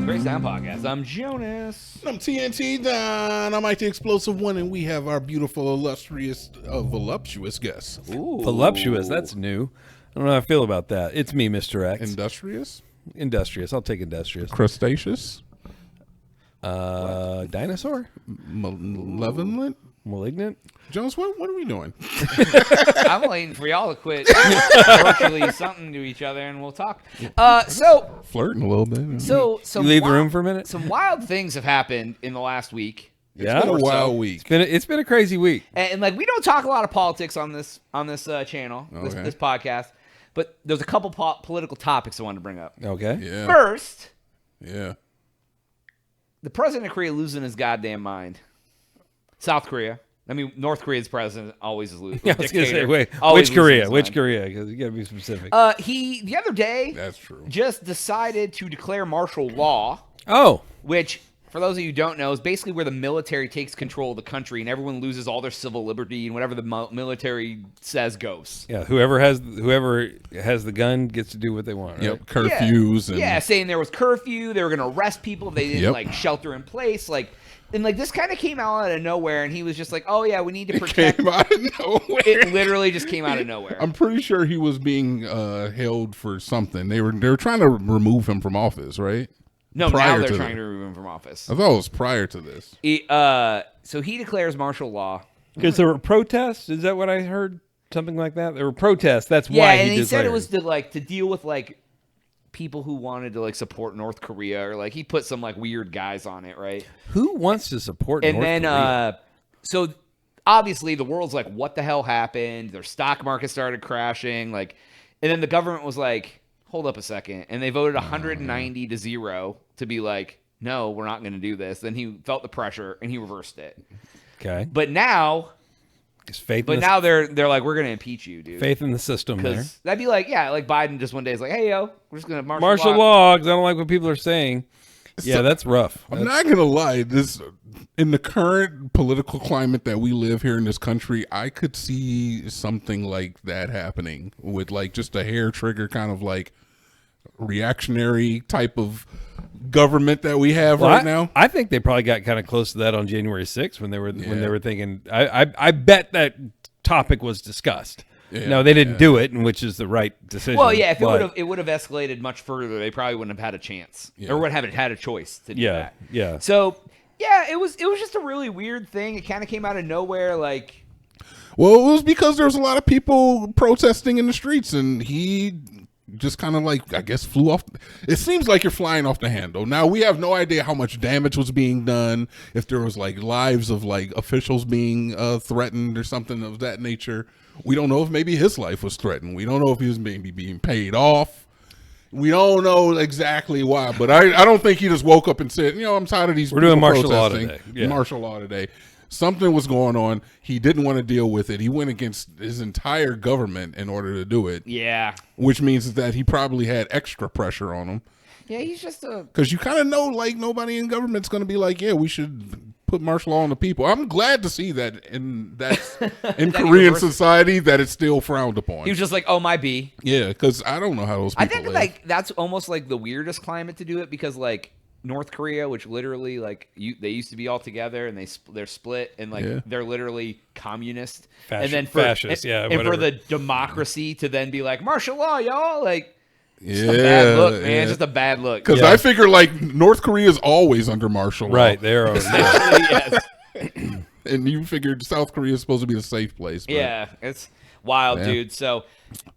Great Sound Podcast. I'm Jonas. I'm TNT Don. I'm Mike the Explosive One, and we have our beautiful, illustrious, voluptuous guest. Ooh. Voluptuous, that's new. I don't know how I feel about that. It's me, Mr. X. Industrious? Industrious. I'll take industrious. Crustaceous? Dinosaur? Malevolent? Malignant? Jones, what are we doing? I'm waiting for y'all to quit virtually something to each other, and we'll talk. Flirting a little bit. So You leave the room for a minute? Some wild things have happened in the last week. It's been a wild week. It's been a crazy week. And like, we don't talk a lot of politics on this channel, Okay. this podcast, but there's a couple political topics I wanted to bring up. Okay. Yeah. First, Yeah. the president of Korea losing his goddamn mind. South Korea. I mean, North Korea's president always is losing. Yeah, I was going to say, wait, always which Korea? losing his Which mind. Korea? Because you got to be specific. He, the other day, That's true. just decided to declare martial law, Oh. which, for those of you who don't know, is basically where the military takes control of the country and everyone loses all their civil liberty and whatever the military says goes. Yeah, whoever has the gun gets to do what they want, right? Yep. Curfews. And Yeah, saying there was curfew, they were going to arrest people if they didn't, Yep. like, shelter in place, and this kind of came out of nowhere, and he was just like, oh, yeah, we need to protect. Came out of nowhere. It literally just came out of nowhere. I'm pretty sure he was being held for something. They were trying to remove him from office, right? No, prior now they're to trying that. to remove him from office. I thought it was prior to this. So he declares martial law. Because there were protests? Is that what I heard? Something like that? There were protests. That's Yeah, why and he he said it declared. was to deal with people who wanted to support North Korea, or he put some weird guys on it, right? Who wants to support And North then Korea? so obviously the world's like, what the hell happened? Their stock market started crashing, and then the government was like, hold up a second, and they voted 190-0 to be like, no, we're not going to do this. Then he felt the pressure and he reversed it. Okay. But now they're like, we're going to impeach you, dude. Faith in the system there. Because that'd be like Biden just one day is like, hey, yo, we're just going to Martial law, because I don't like what people are saying. Yeah, that's rough. I'm not gonna lie. In the current political climate that we live here in this country, I could see something like that happening with just a hair trigger kind of reactionary type of government that we have right now. I think they probably got kind of close to that on January 6th when they were thinking. I bet that topic was discussed. Yeah, no, they didn't do it, which is the right decision. Well, yeah, if it would have escalated much further, they probably wouldn't have had a chance, Yeah. or would have had a choice to do that. Yeah. So yeah, it was just a really weird thing. It kind of came out of nowhere, Well, it was because there was a lot of people protesting in the streets, and he just kind of I guess flew off. It seems like you're flying off the handle. Now, we have no idea how much damage was being done, if there was lives of officials being threatened or something of that nature. We don't know if maybe his life was threatened. We don't know if he was maybe being paid off. We don't know exactly why, but I don't think he just woke up and said, I'm tired of these We're people doing martial law protesting. today. Yeah. Martial law today. Something was going on. He didn't want to deal with it. He went against his entire government in order to do it, yeah, which means that he probably had extra pressure on him. yeah, he's just a. Because you kind of know, nobody in government's going to be like, yeah, we should put martial law on the people. I'm glad to see that in Korean society that it's still frowned upon. He was just like, oh, my B. Yeah, because I don't know how those people I think live. that's almost the weirdest climate to do it, because North Korea, which literally they used to be all together, and they're split, and Yeah. they're literally communist, Fascist, and then fascist, yeah, and for whatever. the democracy to then be like martial law, y'all, just Yeah, a bad look, man, yeah. just a bad look. Because I figure North Korea is always under martial law. Right, they're Essentially, yes. And you figured South Korea is supposed to be the safe place. But. Yeah, it's wild, Yeah. dude. So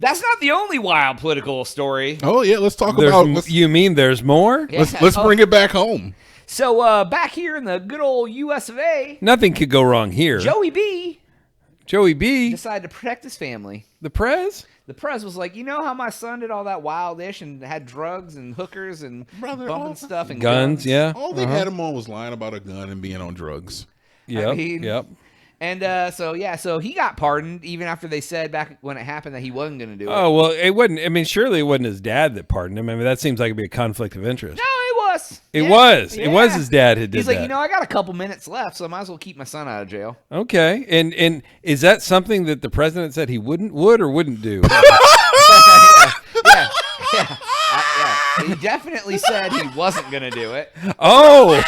that's not the only wild political story. Oh, yeah, let's talk about You mean there's more? Yeah. Let's bring it back home. So back here in the good old U.S. of A., Nothing could go wrong here. Joey B B, decided to protect his family. the Prez? The press was like, you know how my son did all that wild-ish and had drugs and hookers and Brother, bumping stuff and Guns, yeah. All they had him on was lying about a gun and being on drugs. Yep, mean- yep. And so he got pardoned even after they said back when it happened that he wasn't going to do it. Oh, well, it wasn't. I mean, surely it wasn't his dad that pardoned him. I mean, that seems like it'd be a conflict of interest. No, it was. It Yeah. was. Yeah. It was his dad who did He's like, that. I got a couple minutes left, so I might as well keep my son out of jail. Okay. And is that something that the president said he would or wouldn't do? Yeah. He definitely said he wasn't going to do it. Oh,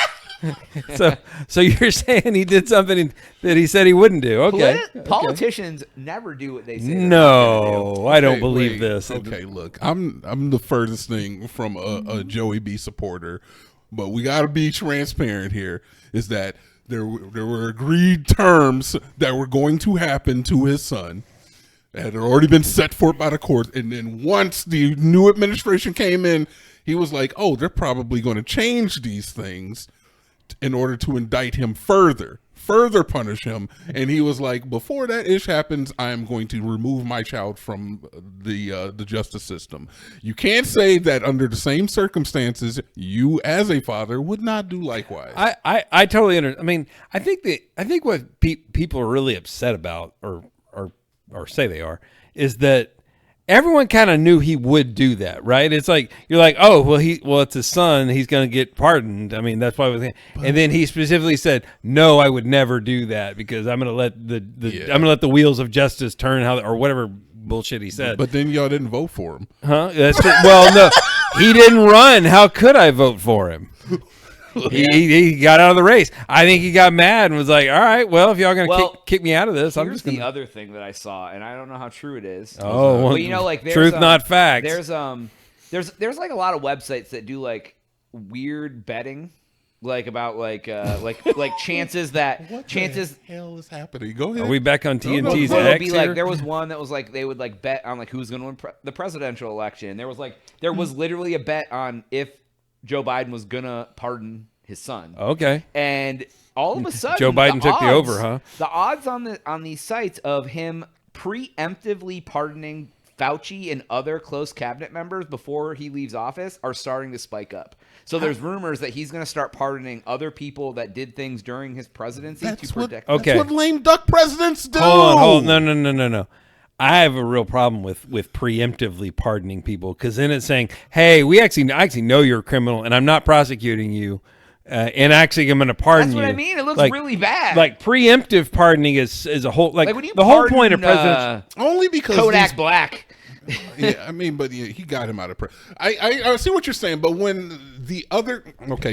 so you're saying he did something that he said he wouldn't do? Okay. Politicians never do what they say. No, I don't believe wait. this. Okay, look, I'm the furthest thing from a Joey B supporter, but we got to be transparent here. Is that there were agreed terms that were going to happen to his son that had already been set forth by the court, and then once the new administration came in, he was like, "Oh, they're probably going to change these things in order to indict him further punish him." And he was like, "Before that ish happens, I am going to remove my child from the justice system." You can't say that under the same circumstances, you as a father would not do likewise. I totally understand. I mean, I think what people are really upset about, or say they are, is that everyone kind of knew he would do that, right? It's like you're like, oh, well, it's his son. He's going to get pardoned. I mean, that's why. And then he specifically said, "No, I would never do that because I'm going to let I'm going to let the wheels of justice turn or whatever bullshit he said." But then y'all didn't vote for him, huh? Well, no, he didn't run. How could I vote for him? He got out of the race. I think he got mad and was like, "All right, well, if y'all gonna kick me out of this, I'm just gonna." The other thing that I saw, and I don't know how true it is. Oh, well, but you know, like truth, not facts. There's like a lot of websites that do like weird betting, like about like chances that what chances. the hell is happening? Go ahead. Are we back on TNT's Well, X here? there was one that was like they would like bet on like who's going to win the presidential election. There was literally a bet on if Joe Biden was gonna pardon his son. Okay. And all of a sudden, Joe Biden took the over, huh? The odds on these sites of him preemptively pardoning Fauci and other close cabinet members before he leaves office are starting to spike up. So there's rumors that he's going to start pardoning other people that did things during his presidency to protect. Okay. That's what lame duck presidents do. Hold on. No. I have a real problem with preemptively pardoning people because then it's saying, "Hey, I actually know you're a criminal, and I'm not prosecuting you, and actually I'm going to pardon you." That's what I mean. It looks really bad. Like preemptive pardoning is a whole like when you the whole point of presidential only because Kodak Black. Yeah, I mean, but he got him out of prison. I see what you're saying, but when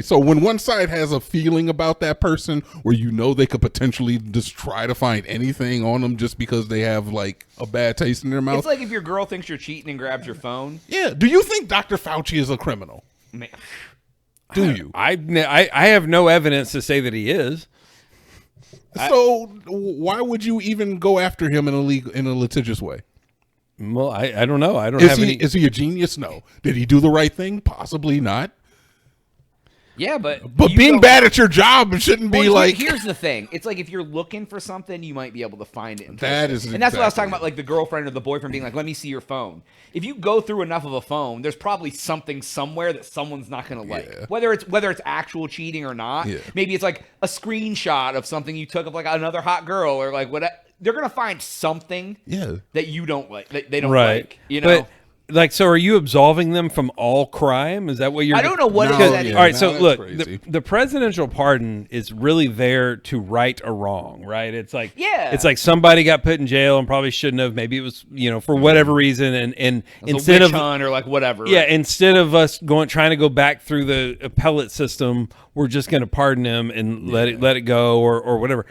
so when one side has a feeling about that person where you know they could potentially just try to find anything on them just because they have like a bad taste in their mouth. It's like if your girl thinks you're cheating and grabs your phone. Yeah. Do you think Dr. Fauci is a criminal? Man. Do you? I have no evidence to say that he is. So why would you even go after him in a litigious way? Well, I don't know. I don't have any. Is he a genius? No. Did he do the right thing? Possibly not. Yeah, but being bad at your job shouldn't be like. Here's the thing: it's like if you're looking for something, you might be able to find it. And that's what I was talking about, like the girlfriend or the boyfriend being like, "Let me see your phone." If you go through enough of a phone, there's probably something somewhere that someone's not going to like. Yeah. Whether it's actual cheating or not. Yeah. Maybe it's like a screenshot of something you took of like another hot girl or like what. They're going to find something that you don't like. That they don't like. You know. But, so are you absolving them from all crime? Is that what you're? I don't know what it is. All right, so look, crazy. the presidential pardon is really there to right a wrong, right? It's like it's like somebody got put in jail and probably shouldn't have. Maybe it was for whatever reason, and instead of or like whatever. Yeah, instead of us trying to go back through the appellate system, we're just going to pardon him and let it go or whatever.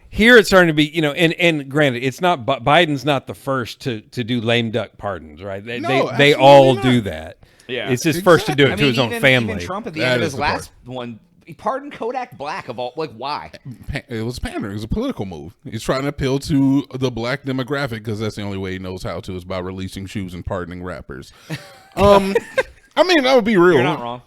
Here it's starting to be, and granted, it's not Biden's not the first to do lame duck pardons, right? They all do that. Yeah, it's his first to do it to his own family. Even Trump at the end of his last one, he pardoned Kodak Black of all. Like, why? It was pandering. It was a political move. He's trying to appeal to the black demographic because that's the only way he knows how to is by releasing shoes and pardoning rappers. I mean, that would be real. You're not wrong.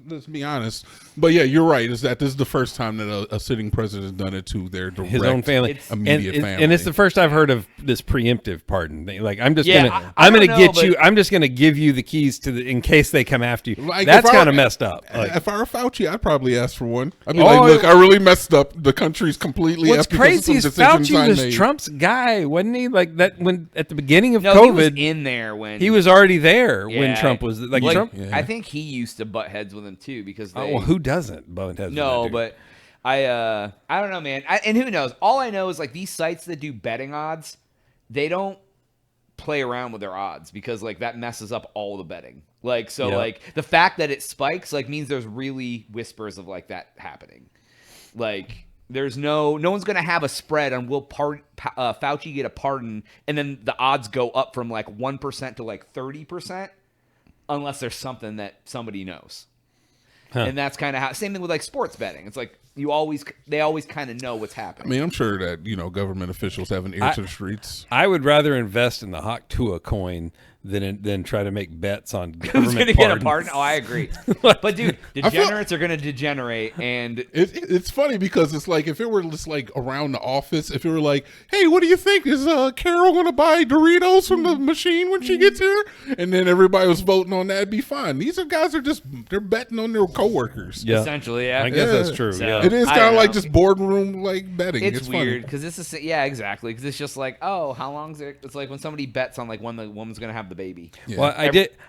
Let's be honest, but yeah, you're right. Is that this is the first time that a sitting president has done it to their direct, his own family, immediate family, and it's the first I've heard of this preemptive pardon thing. Like I'm just gonna give you the keys to in case they come after you. Like, that's kind of messed up. Like, if I were Fauci, I'd probably ask for one. I'd be like, look, I really messed up. The country's completely. What's crazy is Fauci was Trump's guy, wasn't he? Like that when at the beginning of COVID, he was in there when he was already there when Trump was like Trump. I think he used to butt heads with him too because who doesn't butt heads? No, but I don't know, man. And who knows? All I know is like these sites that do betting odds, they don't play around with their odds because like that messes up all the betting. Like so Yeah. like the fact that it spikes like means there's really whispers of like that happening. Like there's no one's gonna have a spread on will Fauci get a pardon and then the odds go up from like 1% to like 30% unless there's something that somebody knows. And that's kind of how same thing with like sports betting. It's like they always kind of know what's I happening. mean, I'm sure that government officials have an ear to the streets. I would rather invest in the Haktua coin than try to make bets on Who's government gonna get a pardons. pardon? Oh, I agree. But dude, degenerates are gonna degenerate, and It's funny because it's like if it were just like around the office, if it were like, hey, what do you think? Is Carol going to buy Doritos from the machine when she gets here? And then everybody was voting on that, it'd be fine. These guys are they're betting on their coworkers. Yeah. essentially, yeah. I guess that's true. So- Yeah. It is I kind don't of like know. just boardroom like betting. It's funny. weird because this is exactly because it's just like how long's it? It's like when somebody bets on like when the woman's gonna have the baby. Yeah. Well,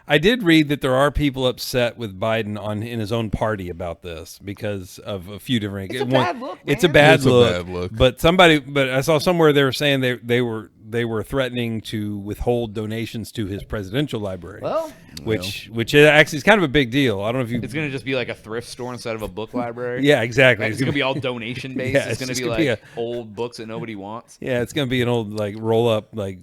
I did read that there are people upset with Biden in his own party about this because of a few different. It's a bad look, It's a man. bad It's a look. bad look. But I saw somewhere they were saying they were threatening to withhold donations to his presidential library. Well, which actually is kind of a big deal. I don't know if you. it's gonna just be like a thrift store instead of a book library. Yeah, exactly. It's gonna be all donation based. Yeah, it's gonna just be gonna like be old books that nobody wants. Yeah, it's gonna be an old like roll up like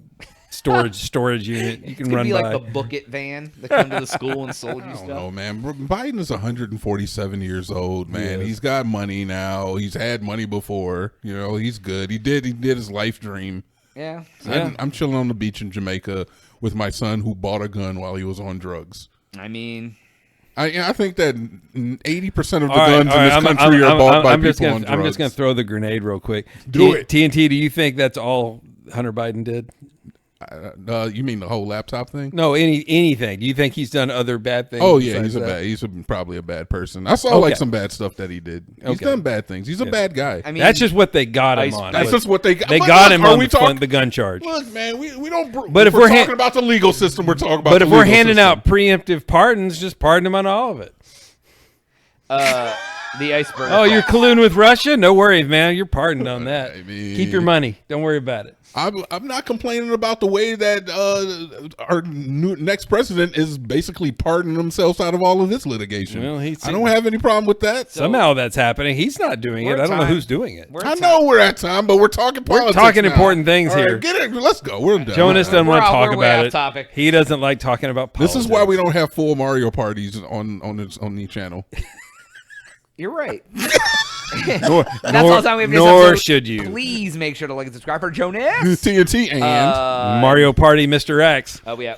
storage unit you can It's gonna run be by. like the Book It van that come to the school and sold you I don't stuff. know, man. Biden is 147 years old, man. Yes. He's got money now. He's had money before. He's good. He did his life dream. Yeah. I'm chilling on the beach in Jamaica with my son who bought a gun while he was on drugs. I mean, I think that 80% of the All right, guns all right, in this country are bought by I'm just people gonna, on drugs. I'm just going to throw the grenade real quick. Do it. TNT, do you think that's all Hunter Biden did? You mean the whole laptop thing? No, anything. Do you think he's done other bad things? Oh yeah, besides he's that? probably a bad person. I saw like Okay. some bad stuff that he did. He's Okay. done bad things. He's a bad guy. I mean, That's just what they got him Ice- on. That's just what they got. They But got look, him are on we the gun charge. Look, man, we don't. But if we're we're talking about the legal system, we're talking about. But the if we're legal handing system. out preemptive pardons, just pardon him on all of it. the iceberg. Oh, you're colluding with Russia? No worries, man. You're pardoned on that. I mean- Keep your money. Don't worry about it. I'm not complaining about the way that our next president is basically pardoning himself out of all of this litigation. Well, I don't have any problem with that. Somehow that's happening. He's not doing it. We're I don't know time. who's doing it. We're I ti- know we're at time, but we're talking politics. We're talking now. important things All right, here. get it. Let's go. We're done. Jonas doesn't We're want to out- talk we're way about off it. topic. He doesn't like talking about politics. This is why we don't have full Mario parties on the channel. You're right. Nor, That's all the time we have. for this nor episode. should you. Please make sure to like and subscribe for Jonas. TNT and Mario Party Mr. X. Oh, yeah.